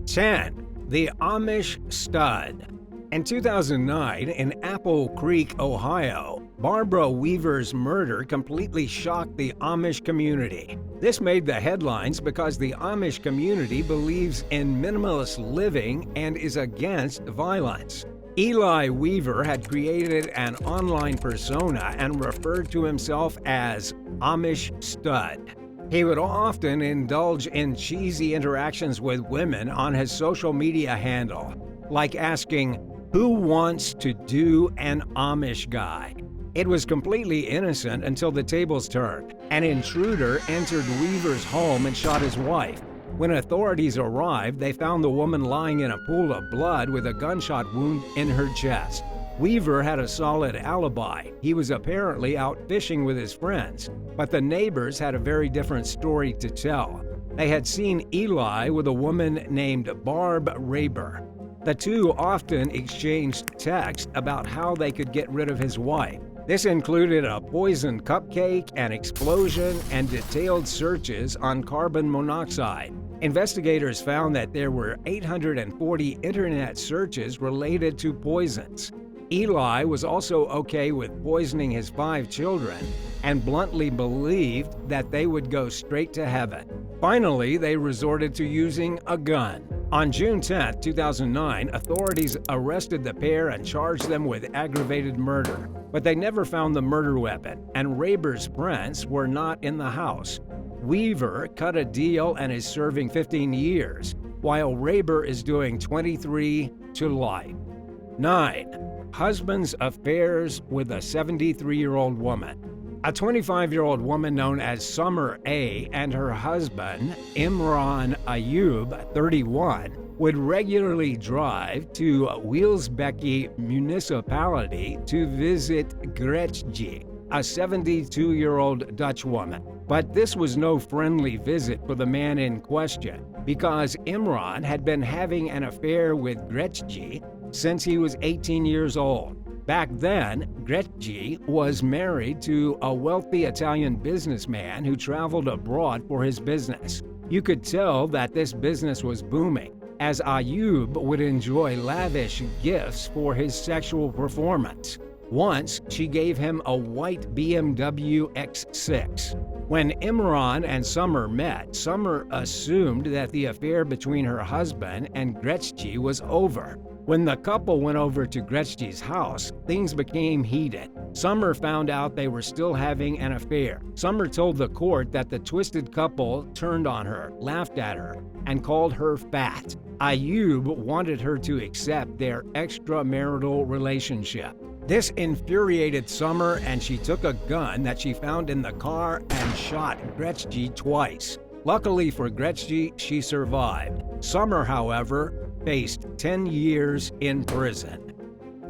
10. The Amish Stud. In 2009, in Apple Creek, Ohio, Barbara Weaver's murder completely shocked the Amish community. This made the headlines because the Amish community believes in minimalist living and is against violence. Eli Weaver had created an online persona and referred to himself as Amish Stud. He would often indulge in cheesy interactions with women on his social media handle, like asking, "Who wants to do an Amish guy?" It was completely innocent until the tables turned. An intruder entered Weaver's home and shot his wife. When authorities arrived, they found the woman lying in a pool of blood with a gunshot wound in her chest. Weaver had a solid alibi. He was apparently out fishing with his friends, but the neighbors had a very different story to tell. They had seen Eli with a woman named Barb Raber. The two often exchanged texts about how they could get rid of his wife. This included a poisoned cupcake, an explosion, and detailed searches on carbon monoxide. Investigators found that there were 840 internet searches related to poisons. Eli was also okay with poisoning his 5 children and bluntly believed that they would go straight to heaven. Finally, they resorted to using a gun. On June 10, 2009, authorities arrested the pair and charged them with aggravated murder. But they never found the murder weapon, and Raber's prints were not in the house. Weaver cut a deal and is serving 15 years, while Raber is doing 23 to life. 9. Husband's affairs with a 73-year-old woman. A 25-year-old woman known as Summer A. and her husband, Imran Ayub, 31, would regularly drive to Wilsbecki municipality to visit Gretje, a 72-year-old Dutch woman. But this was no friendly visit for the man in question, because Imran had been having an affair with Gretje since he was 18 years old. Back then, Gretje was married to a wealthy Italian businessman who traveled abroad for his business. You could tell that this business was booming, as Ayub would enjoy lavish gifts for his sexual performance. Once, she gave him a white BMW X6. When Imran and Summer met, Summer assumed that the affair between her husband and Gretje was over. When the couple went over to Gretche's house, things became heated. Summer found out they were still having an affair. Summer told the court that the twisted couple turned on her, laughed at her, and called her fat. Ayub wanted her to accept their extramarital relationship. This infuriated Summer, and she took a gun that she found in the car and shot Gretche twice. Luckily for Gretche, she survived. Summer, however, faced 10 years in prison.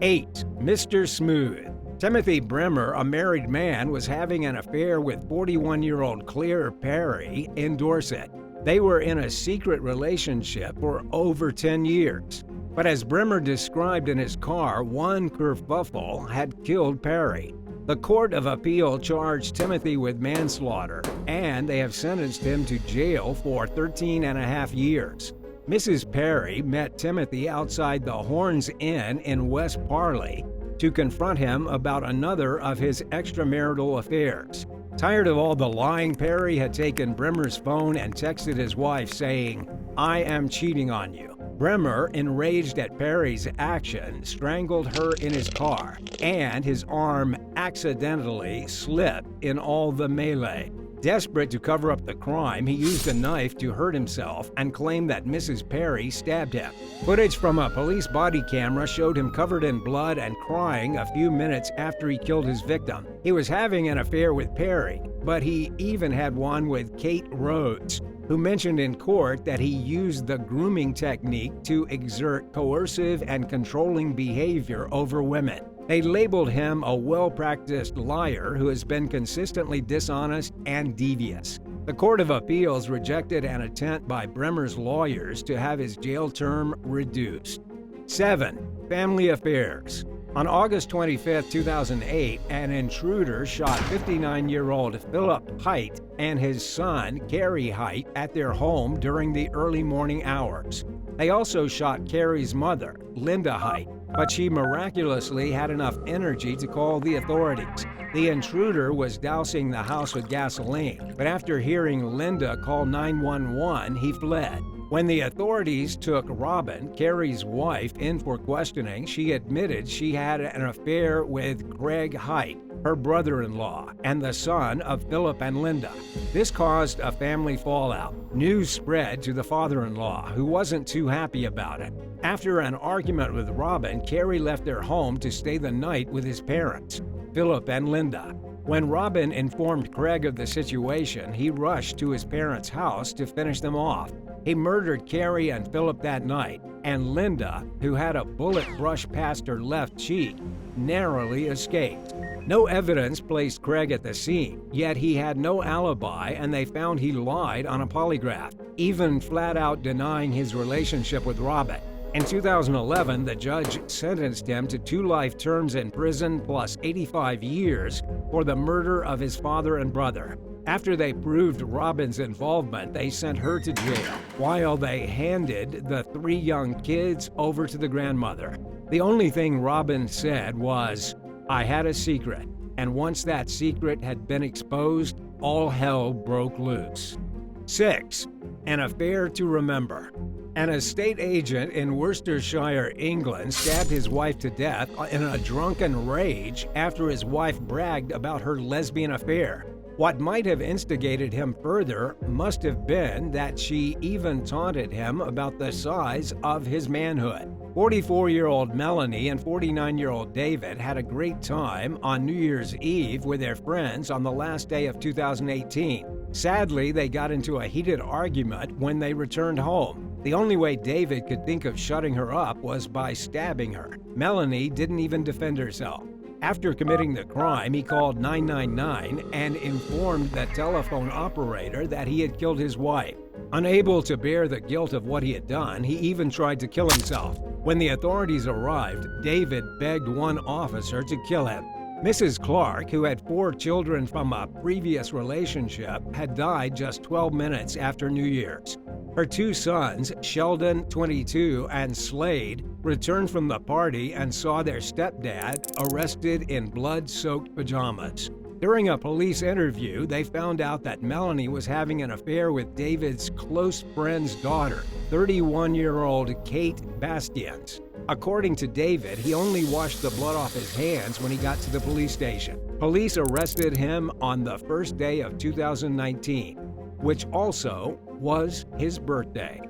8. Mr. Smooth. Timothy Bremer, a married man, was having an affair with 41-year-old Claire Perry in Dorset. They were in a secret relationship for over 10 years. But as Bremer described in his car, one kerfuffle had killed Perry. The Court of Appeal charged Timothy with manslaughter, and they have sentenced him to jail for 13 and a half years. Mrs. Perry met Timothy outside the Horns Inn in West Parley to confront him about another of his extramarital affairs. Tired of all the lying, Perry had taken Bremer's phone and texted his wife saying, "I am cheating on you." Bremer, enraged at Perry's action, strangled her in his car, and his arm accidentally slipped in all the melee. Desperate to cover up the crime, he used a knife to hurt himself and claimed that Mrs. Perry stabbed him. Footage from a police body camera showed him covered in blood and crying a few minutes after he killed his victim. He was having an affair with Perry, but he even had one with Kate Rhodes, who mentioned in court that he used the grooming technique to exert coercive and controlling behavior over women. They labeled him a well-practiced liar who has been consistently dishonest and devious. The Court of Appeals rejected an attempt by Bremer's lawyers to have his jail term reduced. 7. Family affairs. On August 25, 2008, an intruder shot 59-year-old Philip Height and his son, Gary Height, at their home during the early morning hours. They also shot Carrie's mother, Linda Height, but she miraculously had enough energy to call the authorities. The intruder was dousing the house with gasoline, but after hearing Linda call 911, he fled. When the authorities took Robin, Carrie's wife, in for questioning, she admitted she had an affair with Craig Height, her brother-in-law, and the son of Philip and Linda. This caused a family fallout. News spread to the father-in-law, who wasn't too happy about it. After an argument with Robin, Carrie left their home to stay the night with his parents, Philip and Linda. When Robin informed Craig of the situation, he rushed to his parents' house to finish them off. He murdered Carrie and Philip that night, and Linda, who had a bullet brushed past her left cheek, narrowly escaped. No evidence placed Craig at the scene, yet he had no alibi and they found he lied on a polygraph, even flat out denying his relationship with Robin. In 2011, the judge sentenced him to 2 life terms in prison plus 85 years for the murder of his father and brother. After they proved Robin's involvement, they sent her to jail, while they handed the 3 young kids over to the grandmother. The only thing Robin said was, "I had a secret," and once that secret had been exposed, all hell broke loose. 6. An affair to remember. An estate agent in Worcestershire, England, stabbed his wife to death in a drunken rage after his wife bragged about her lesbian affair. What might have instigated him further must have been that she even taunted him about the size of his manhood. 44-year-old Melanie and 49-year-old David had a great time on New Year's Eve with their friends on the last day of 2018. Sadly, they got into a heated argument when they returned home. The only way David could think of shutting her up was by stabbing her. Melanie didn't even defend herself. After committing the crime, he called 999 and informed the telephone operator that he had killed his wife. Unable to bear the guilt of what he had done, he even tried to kill himself. When the authorities arrived, David begged one officer to kill him. Mrs. Clark, who had 4 children from a previous relationship, had died just 12 minutes after New Year's. Her 2 sons, Sheldon, 22, and Slade, returned from the party and saw their stepdad arrested in blood-soaked pajamas. During a police interview, they found out that Melanie was having an affair with David's close friend's daughter, 31-year-old Kate Bastians. According to David, he only washed the blood off his hands when he got to the police station. Police arrested him on the first day of 2019, which also was his birthday.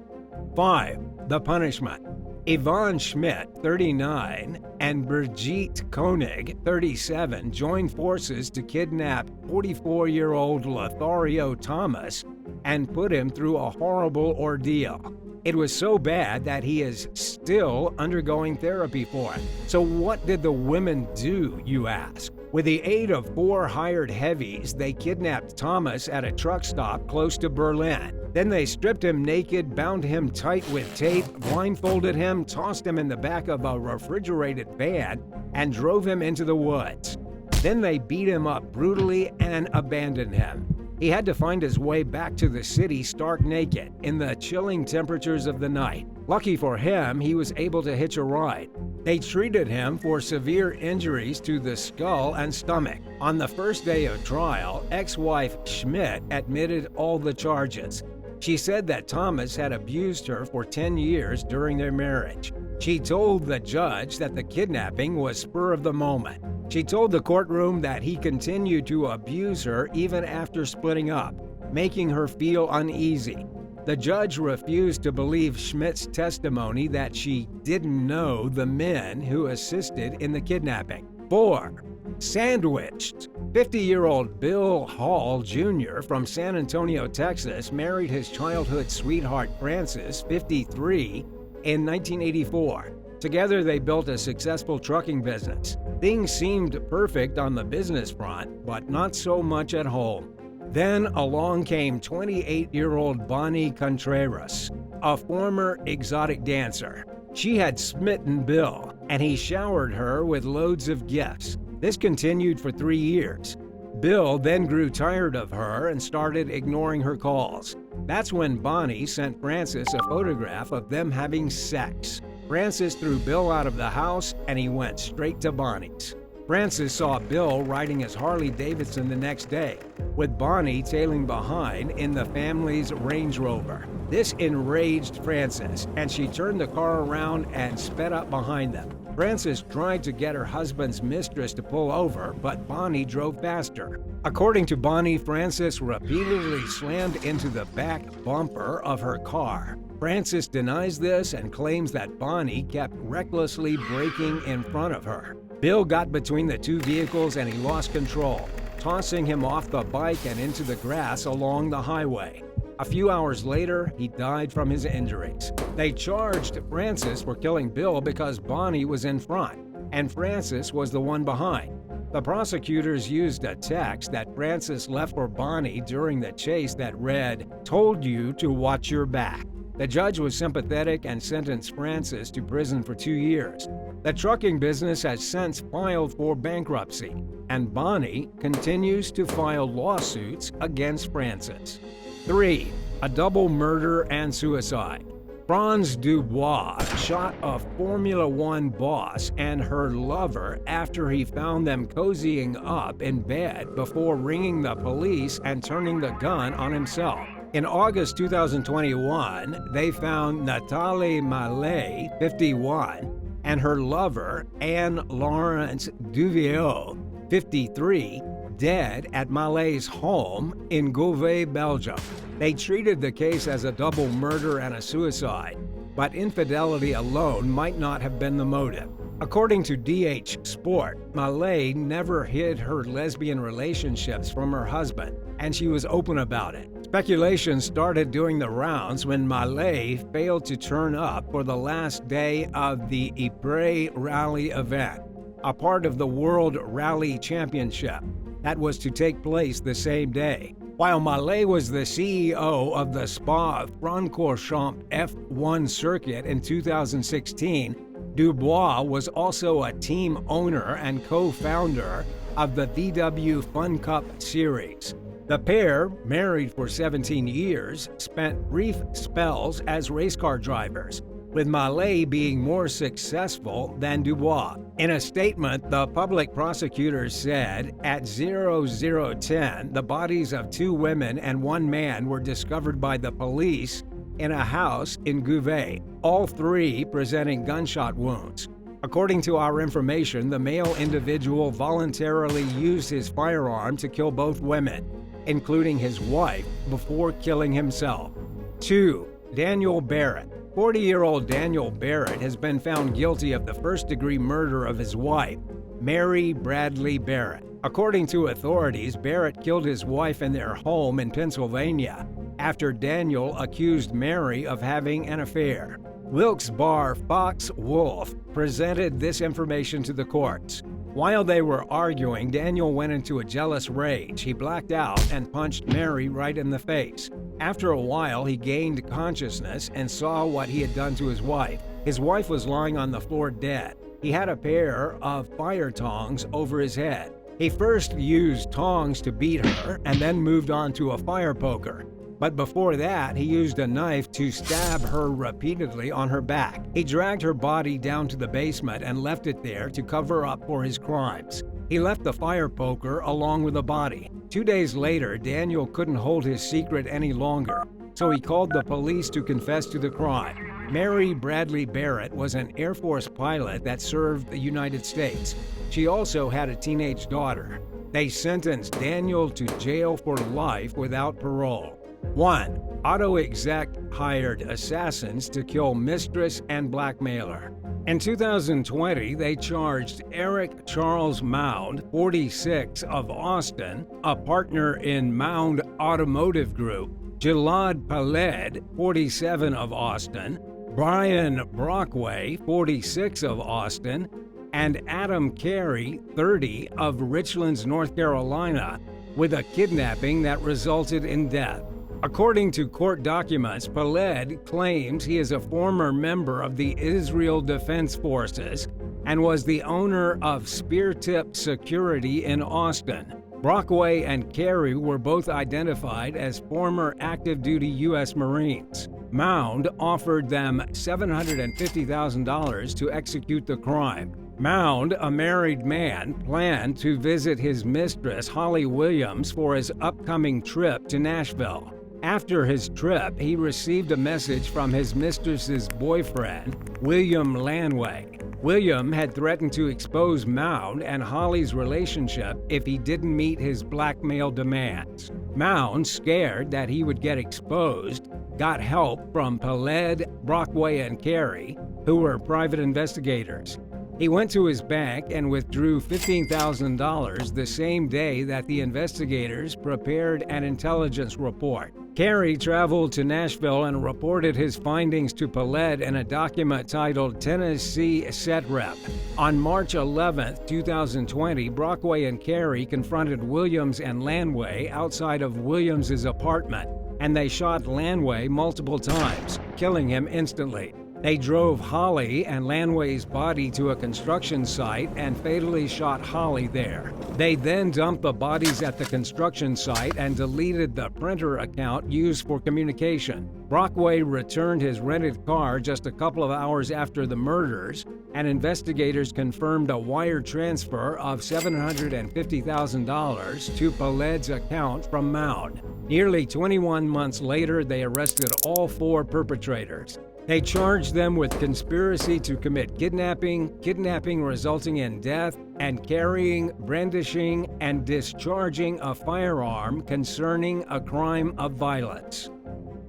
5. The punishment. Yvonne Schmidt, 39, and Brigitte Koenig, 37, joined forces to kidnap 44-year-old Lothario Thomas and put him through a horrible ordeal. It was so bad that he is still undergoing therapy for it. So what did the women do, you ask? With the aid of 4 hired heavies, they kidnapped Thomas at a truck stop close to Berlin. Then they stripped him naked, bound him tight with tape, blindfolded him, tossed him in the back of a refrigerated van, and drove him into the woods. Then they beat him up brutally and abandoned him. He had to find his way back to the city stark naked in the chilling temperatures of the night. Lucky for him, he was able to hitch a ride. They treated him for severe injuries to the skull and stomach. On the first day of trial, ex-wife Schmidt admitted all the charges. She said that Thomas had abused her for 10 years during their marriage. She told the judge that the kidnapping was spur of the moment. She told the courtroom that he continued to abuse her even after splitting up, making her feel uneasy. The judge refused to believe Schmidt's testimony that she didn't know the men who assisted in the kidnapping. 4. Sandwiched. 50-year-old Bill Hall Jr. from San Antonio, Texas, married his childhood sweetheart Frances, 53, in 1984. Together, they built a successful trucking business. Things seemed perfect on the business front, but not so much at home. Then along came 28-year-old Bonnie Contreras, a former exotic dancer. She had smitten Bill, and he showered her with loads of gifts. This continued for 3 years. Bill then grew tired of her and started ignoring her calls. That's when Bonnie sent Francis a photograph of them having sex. Francis threw Bill out of the house and he went straight to Bonnie's. Francis saw Bill riding his Harley-Davidson the next day, with Bonnie tailing behind in the family's Range Rover. This enraged Francis, and she turned the car around and sped up behind them. Francis tried to get her husband's mistress to pull over, but Bonnie drove faster. According to Bonnie, Francis repeatedly slammed into the back bumper of her car. Francis denies this and claims that Bonnie kept recklessly braking in front of her. Bill got between the two vehicles and he lost control, tossing him off the bike and into the grass along the highway. A few hours later, he died from his injuries. They charged Francis for killing Bill because Bonnie was in front, and Francis was the one behind. The prosecutors used a text that Francis left for Bonnie during the chase that read, "Told you to watch your back." The judge was sympathetic and sentenced Francis to prison for 2 years. The trucking business has since filed for bankruptcy, and Bonnie continues to file lawsuits against Francis. 3. A double murder and suicide. Franz Dubois shot a Formula One boss and her lover after he found them cozying up in bed before ringing the police and turning the gun on himself. In August 2021, they found Nathalie Mallet, 51, and her lover, Anne-Laurence Duviot, 53, dead at Mallet's home in Beauvais, Belgium. They treated the case as a double murder and a suicide, but infidelity alone might not have been the motive. According to DH Sport, Mallet never hid her lesbian relationships from her husband, and she was open about it. Speculation started doing the rounds when Mallet failed to turn up for the last day of the Ypres Rally event, a part of the World Rally Championship that was to take place the same day. While Mallet was the CEO of the Spa-Francorchamps F1 circuit in 2016, Dubois was also a team owner and co-founder of the VW Fun Cup series. The pair, married for 17 years, spent brief spells as race car drivers, with Mallet being more successful than Dubois. In a statement, the public prosecutors said, at 0010, the bodies of 2 women and 1 man were discovered by the police in a house in Beauvais, all 3 presenting gunshot wounds. According to our information, the male individual voluntarily used his firearm to kill both women, including his wife, before killing himself. 2. Daniel Barrett. 40-year-old Daniel Barrett has been found guilty of the first-degree murder of his wife, Mary Bradley Barrett. According to authorities, Barrett killed his wife in their home in Pennsylvania after Daniel accused Mary of having an affair. Wilkes-Barre Fox Wolf presented this information to the courts. While they were arguing, Daniel went into a jealous rage. He blacked out and punched Mary right in the face. After a while, he gained consciousness and saw what he had done to his wife. His wife was lying on the floor dead. He had a pair of fire tongs over his head. He first used tongs to beat her and then moved on to a fire poker. But before that, he used a knife to stab her repeatedly on her back. He dragged her body down to the basement and left it there to cover up for his crimes. He left the fire poker along with the body. 2 days later, Daniel couldn't hold his secret any longer, so he called the police to confess to the crime. Mary Bradley Barrett was an Air Force pilot that served the United States. She also had a teenage daughter. They sentenced Daniel to jail for life without parole. 1. Auto exec hired assassins to kill mistress and blackmailer. In 2020, they charged Eric Charles Mound, 46, of Austin, a partner in Mound Automotive Group, Gilad Paled, 47, of Austin, Brian Brockway, 46, of Austin, and Adam Carey, 30, of Richlands, North Carolina, with a kidnapping that resulted in death. According to court documents, Paled claims he is a former member of the Israel Defense Forces and was the owner of Speartip Security in Austin. Brockway and Carey were both identified as former active-duty U.S. Marines. Mound offered them $750,000 to execute the crime. Mound, a married man, planned to visit his mistress, Holly Williams, for his upcoming trip to Nashville. After his trip, he received a message from his mistress's boyfriend, William Lanway. William had threatened to expose Mound and Holly's relationship if he didn't meet his blackmail demands. Mound, scared that he would get exposed, got help from Peled, Brockway, and Carey, who were private investigators. He went to his bank and withdrew $15,000 the same day that the investigators prepared an intelligence report. Carey traveled to Nashville and reported his findings to Peled in a document titled Tennessee Set Rep. On March 11, 2020, Brockway and Carey confronted Williams and Lanway outside of Williams' apartment, and they shot Lanway multiple times, killing him instantly. They drove Holly and Lanway's body to a construction site and fatally shot Holly there. They then dumped the bodies at the construction site and deleted the printer account used for communication. Brockway returned his rented car just a couple of hours after the murders, and investigators confirmed a wire transfer of $750,000 to Peled's account from Mound. Nearly 21 months later, they arrested all 4 perpetrators. They charged them with conspiracy to commit kidnapping resulting in death, and carrying, brandishing, and discharging a firearm concerning a crime of violence.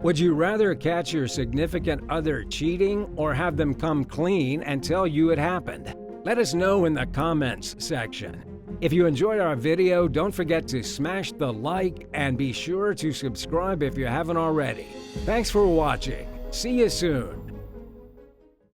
Would you rather catch your significant other cheating or have them come clean and tell you it happened? Let us know in the comments section. If you enjoyed our video, don't forget to smash the like and be sure to subscribe if you haven't already. Thanks for watching. See you soon.